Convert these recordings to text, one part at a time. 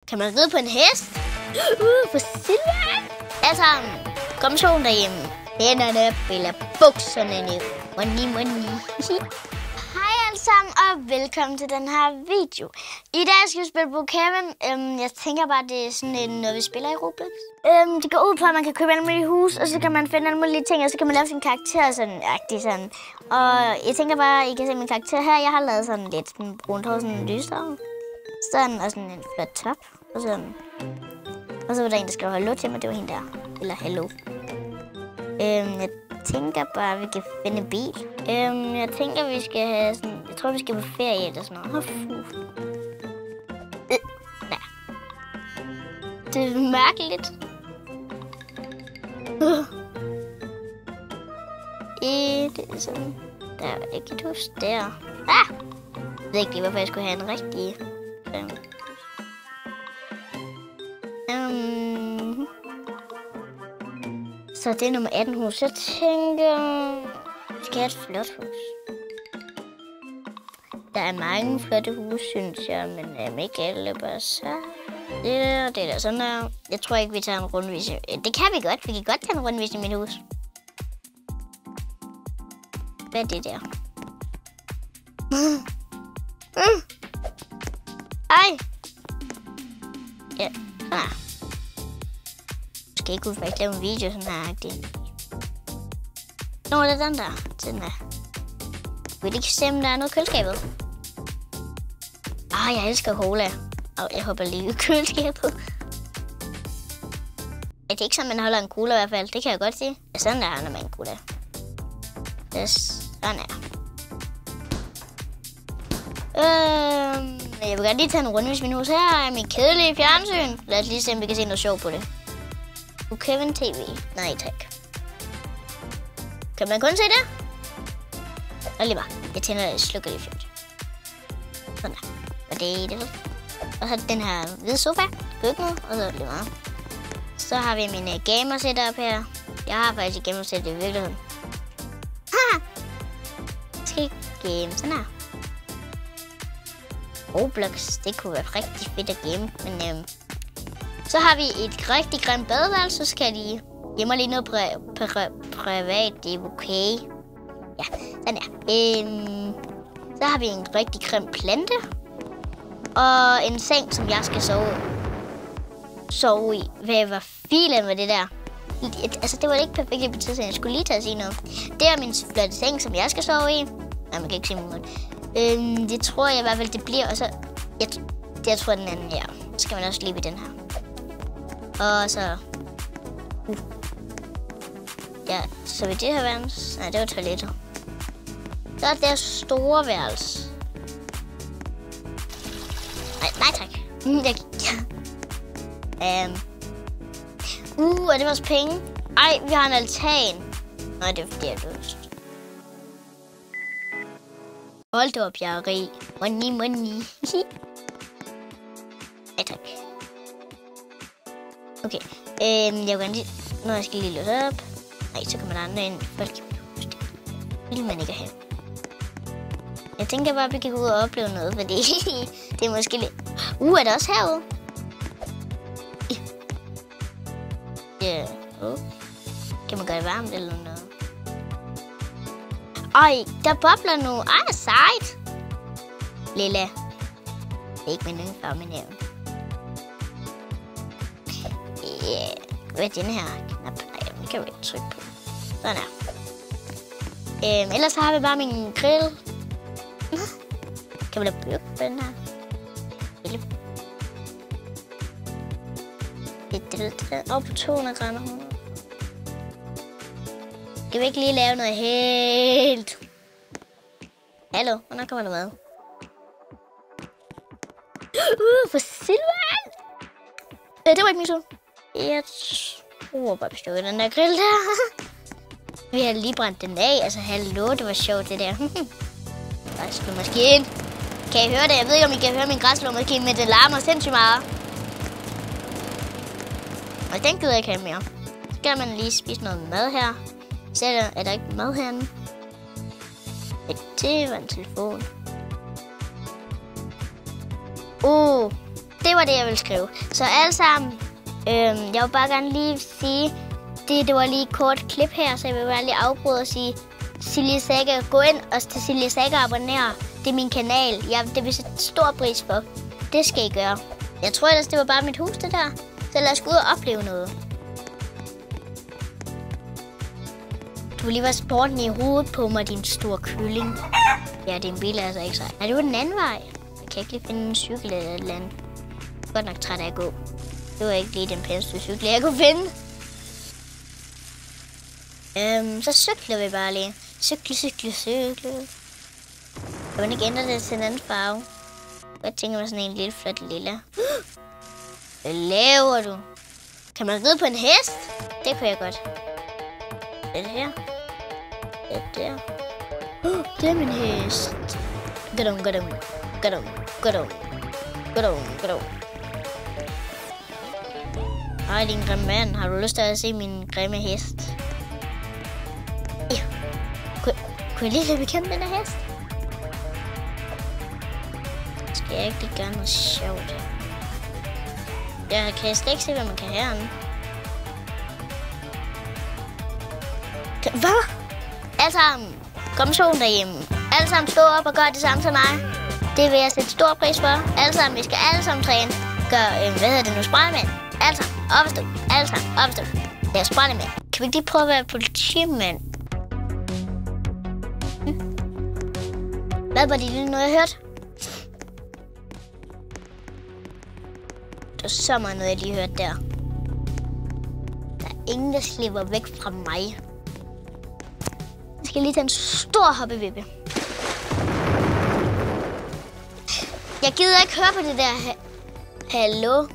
Kan man ride på en hest? For Silvan! Altså, kommissionen derhjemme. Hænderne op eller bukserne ned. Money. Hej alle sammen, og velkommen til den her video. I dag skal vi spille på Kevin. Jeg tænker bare, det er sådan noget, vi spiller i Roblox. Det går ud på, at man kan købe alle mulige hus, og så kan man finde alle mulige ting, og så kan man lave sin karakter sådan. Og jeg tænker bare, I kan se min karakter her. Jeg har lavet sådan lidt brunt hår, sådan lysere. Sådan, og sådan en flot top. Og så var der en, der skrev hallo til mig. Det var hende der. Eller hallo. Jeg tænker bare, at vi kan finde en bil. Jeg tænker, vi skal have sådan... Jeg tror, vi skal på ferie eller sådan noget. Nej. Det er mærkeligt. Det er sådan... Der er ikke et hus der. Ah! Jeg ved ikke lige, hvorfor jeg skulle have en rigtig... Så det er nummer 18 hus. Jeg tænker, vi skal have et flot hus. Der er mange flotte hus, synes jeg, men ikke alle bare så. Det der sådan der. Jeg tror ikke, vi tager en rundvisning. Det kan vi godt. Vi kan godt tage en rundvisning i mit hus. Hvad er det der? Ej! Ja, jeg skal ikke ud for at lave en video sådan her. Nå, det er den der. Den der. Vil ikke se, om der er noget i køleskabet? Jeg elsker cola. Og jeg hopper lige i køleskabet. Det er ikke sådan, man holder en cola i hvert fald. Det kan jeg godt sige. Ja, sådan der når man en cola. Det er sådan her. Jeg vil godt lige tage en runde, hvis min hus her er min kedelige fjernsyn. Lad os lige se, om vi kan se noget sjovt på det. Kevin TV. Nej, tak. Kan man kun se det? Og lige bare. Jeg tænder og slukker lige fjernsyn. Sådan der. Og det. Og så den her hvide sofa. Køkkenet. Og så lige meget. Så har vi min gamer setup her. Jeg har faktisk et gamer setup i virkeligheden. Jeg skal ikke game sådan her. Roblox, det kunne være rigtig fedt at game, men så har vi et rigtig grimt badeværelse, så skal de hjemme lige noget privat, det er okay. Ja, sådan der. Så har vi en rigtig grim plante, og en seng, som jeg skal sove i. Hvad var filen med det der? Altså, det var ikke perfekt i betydelsen, jeg skulle lige tage at sige noget. Det er min flotte seng, som jeg skal sove i. Nej, man kan ikke se min mund. Det tror jeg i hvert fald, det bliver. Og så, jeg tror, den anden her. Så skal man også lige i den her. Og så... Ja, så vil det her værelse... Nej, det var toilettet. Så er det store værelse. Nej tak. Er det vores penge? Ej, vi har en altan. Nej, det er fordi, jeg er løst. Hold da op, jeg er rig. Money. Ja, tak. Okay. Jeg vil gerne lige... Nå, jeg skal lige løse op. Nej, så kommer der andre ind. Folk vil man ikke have. Jeg tænker bare, at vi kan gå ud og opleve noget, fordi det er måske lidt... er der også herude? Ja. Kan man gøre det varmt eller noget? Ej, der bobler nu. Ej, sejt. Lilla. Det er ikke min yndlingsfarve, men nævn. Hvad er den her knap? Nej, den kan vi ikke trykke på. Sådan her. Ellers så har vi bare min grill. Kan vi da bygge på den her? Og på 200 grader. Skal vi ikke lige lave noget helt... Hallo, hvornår kommer der mad? For Silvan! Det var ikke min sol. Jeg tror bare, vi stod i den der grill der. Vi har lige brændt den af. Altså, hallo, det var sjovt, det der. Græsslåmaskine. Kan I høre det? Jeg ved ikke, om I kan høre min græsslåmaskine, men det larmer sindssygt meget. Og den gider jeg ikke have mere. Så skal man lige spise noget mad her. Så er der ikke mad herinde. Det var en telefon. Det det var det, jeg ville skrive. Så alle sammen, jeg vil bare gerne lige sige, det var lige et kort klip her, så jeg vil bare lige afbryde og sige, Silje Sækker, gå ind og til Silje Sækker og abonner. Det er min kanal. Det vil sætte stor pris for. Det skal I gøre. Jeg tror ellers, det var bare mit hus, det der. Så lad os gå ud og opleve noget. Du vil lige være sporten i hovedet på mig, din store kylling. Ja, din bil er altså ikke sej. Nej, det var den anden vej. Jeg kan ikke lige finde en cykel eller et eller andet. Jeg er godt nok træt af at gå. Det var ikke lige den pæneste cykel, jeg kunne finde. Så cykler vi bare lige. Cykle. Jeg vil ikke ændre det til en anden farve. Jeg tænker mig sådan en lille flot lilla. Hvad laver du? Kan man ride på en hest? Det kunne jeg godt. Det her. Det der. Det er min hest. Gadum. Ej, din grimme mand. Har du lyst til at se min grimme hest? Ja. Kunne jeg lige løbe igennem den her hest? Skal jeg ikke lige gøre noget sjovt? Jeg kan slet ikke se, hvad man kan herinde. Hvad? Alle sammen, kommission derhjemme. Alle sammen stå op og gør det samme som mig. Det vil jeg sætte stor pris for. Alle sammen, vi skal alle sammen træne. Gør, hvad hedder det nu, sprændemænd. Alle sammen, op og stå. Alle sammen, op og stå. Det er sprændemænd. Kan vi ikke lige prøve at være politimænd? Hvad var det lige noget, jeg hørte? Det var så meget noget, jeg lige hørte der. Der er ingen, der slipper væk fra mig. Jeg skal lige tage en stor hoppevippe. Jeg gider ikke høre på det der. Hallo?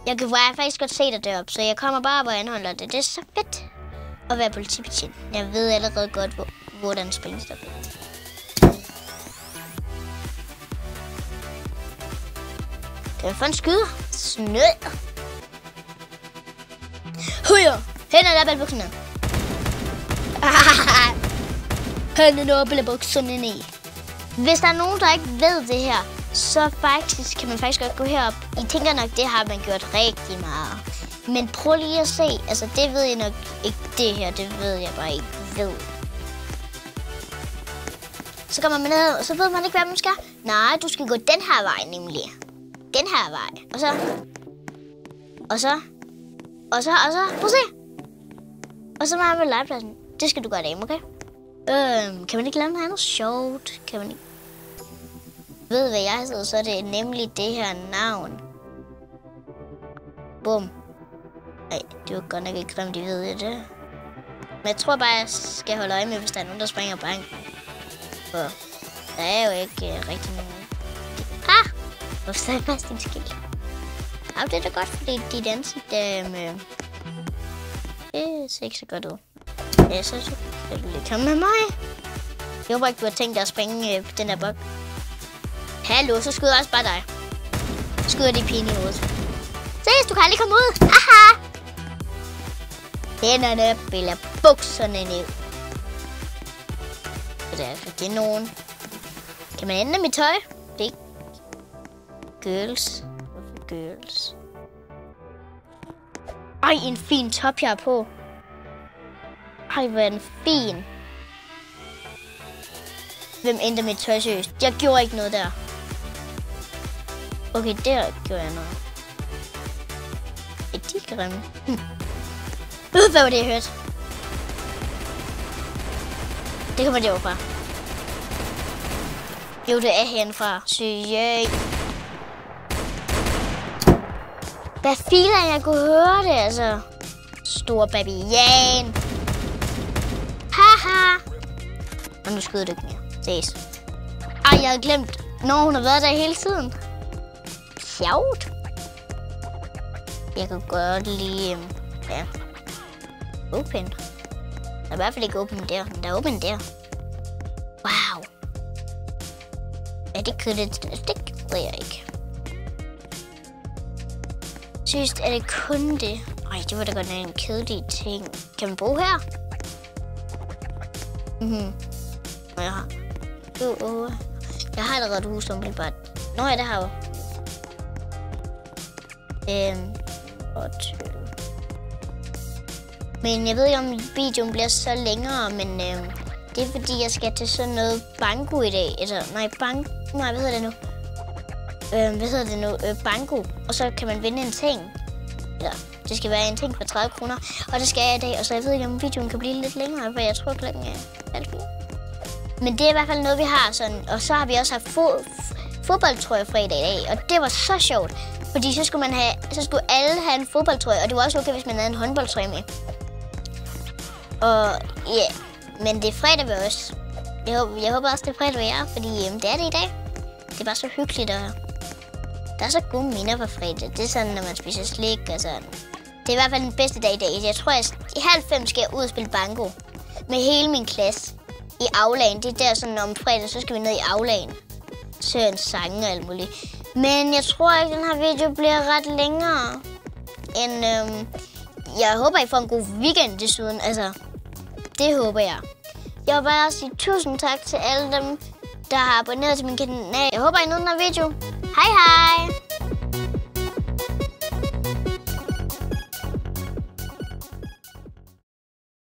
Jeg kan faktisk godt se dig deroppe, så jeg kommer bare op og anholder det. Det er så fedt at være politibetjent. Jeg ved allerede godt, hvordan spillet står. Kan jeg få en skyder? Snød! Højre! Hænderne op i bukserne. Hænderne op i bukserne ned. Hvis der er nogen, der ikke ved det her, så faktisk kan man faktisk godt gå herop. I tænker nok, det har man gjort rigtig meget. Men prøv lige at se. Altså, det ved jeg nok ikke det her. Det ved jeg bare ikke ved. Så kommer man ned, og så ved man ikke, hvad man skal. Nej, du skal gå den her vej nemlig. Den her vej. Og så. Prøv at se. Og så er man ved legepladsen. Det skal du gøre derhjemme, okay? Kan man ikke lave noget andet sjovt? Kan man ikke? Ved hvad jeg hedder, så er det nemlig det her navn. Bum. Ej, det var godt nok ikke grimt, de ved det. Men jeg tror bare, jeg skal holde øje med, hvis der er nogen, der springer bank. For der er jo ikke rigtig nogen. Hvor står fast din skilt? Ja, det er da godt, fordi dit ansigt med... Det ser ikke så godt ud. Ja, så skal du lige komme med mig. Jeg håber ikke, du har tænkt dig at springe på den der bok. Hallo, så skyder jeg også bare dig. Skyder de pine i hovedet. Ses, du kan aldrig komme ud. Aha! Hænderne op eller bukserne ned. Det er nogen. Kan man ændre mit tøj? Det er ikke... Girls. Hvorfor girls? Ej, en fin top, jeg har på. Ej, hvor er den fin. Hvem ændrer mit tøj seriøst? Jeg gjorde ikke noget der. Okay, der gjorde jeg noget. Er de grimme? Hvad var det, jeg hørte? Det kommer det overfra. Jo, det er herfra. Seriøst. Hvad filer jeg kunne høre det, altså? Stor babian. Haha. Og nu skyder det ikke mere. Ses. Ej, jeg havde glemt, når hun har været der hele tiden. Sjovt. Jeg kan godt lide... Ja. Åben. Der er i hvert fald ikke åben der, men der er åben der. Wow. Er det kødet? Det ved jeg ikke. Synes, er det kun det? Ej, det var da godt en kedelig ting. Kan man bo her? Ja. Jeg har allerede et hus, umiddelbart. Nå ja, det har jeg. Og 20. Men jeg ved ikke, om videoen bliver så længere, men det er fordi, jeg skal til sådan noget banko i dag. Hvad hedder det nu? Banko. Og så kan man vinde en ting. Eller, det skal være en ting for 30 kroner. Og det skal jeg i dag, og så jeg ved ikke, om videoen kan blive lidt længere, for jeg tror klokken er 4:30. Men det er i hvert fald noget, vi har sådan. Og så har vi også haft fodboldtrøje fredag i dag, og det var så sjovt. Fordi så skulle alle have en fodboldtrøje, og det var også okay, hvis man havde en håndboldtrøje med. Og ja, men det er fredag ved os. Jeg håber også, det er fredag ved jer, fordi det er det i dag. Det er bare så hyggeligt, og der er så gode minder på fredag. Det er sådan, når man spiser slik og sådan. Det er i hvert fald den bedste dag i dag. Jeg tror, i 90 skal jeg ud og spille banko med hele min klasse i aulaen. Det er der sådan, om fredag, så skal vi ned i aulaen. Søren sange og alt muligt. Men jeg tror ikke, den her video bliver ret længere end... Jeg håber, I får en god weekend desuden. Altså, det håber jeg. Jeg vil bare sige tusind tak til alle dem, der har abonneret til min kanal. Jeg håber, I nåede den her video. Hej hej!